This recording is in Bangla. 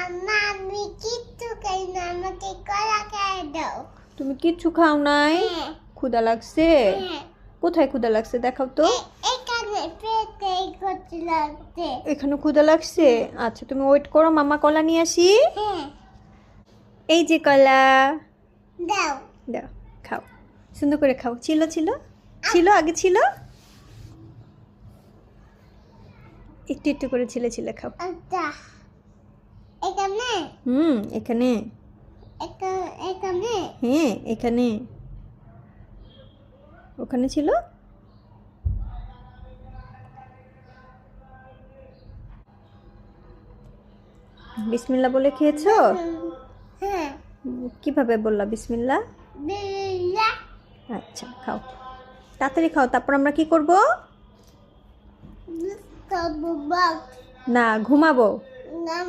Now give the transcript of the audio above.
মাম্মা আমি কিচ্ছু খাই না, আমাকে কলা খাই দাও। তুমি কিচ্ছু খাও নাই? হ্যাঁ। ক্ষুধা লাগছে? হ্যাঁ। কোথায় ক্ষুধা লাগছে দেখাও তো। এখানে পেটে করতে লাগছে। এখানে ক্ষুধা লাগছে? আচ্ছা তুমি ওয়েট করো, মামা কলা নিয়ে আসি। হ্যাঁ। এই যে কলা, দাও। দাও খাও, সুন্দর করে খাও। ছিল ছিল ছিল আগে ছিল, একটু একটু করে ছিলে ছিলে খাও। আচ্ছা। এখানে এখানে, এখানে হ্যাঁ এখানে, ওখানে ছিল। বিসমিল্লাহ বলে খেয়েছো? হ্যাঁ। কিভাবে বললা বিসমিল্লাহ? বিল্লা। আচ্ছা খাও, তাড়াতাড়ি খাও, তারপর আমরা কি করব? সব বাক না, ঘুমাবো। নাম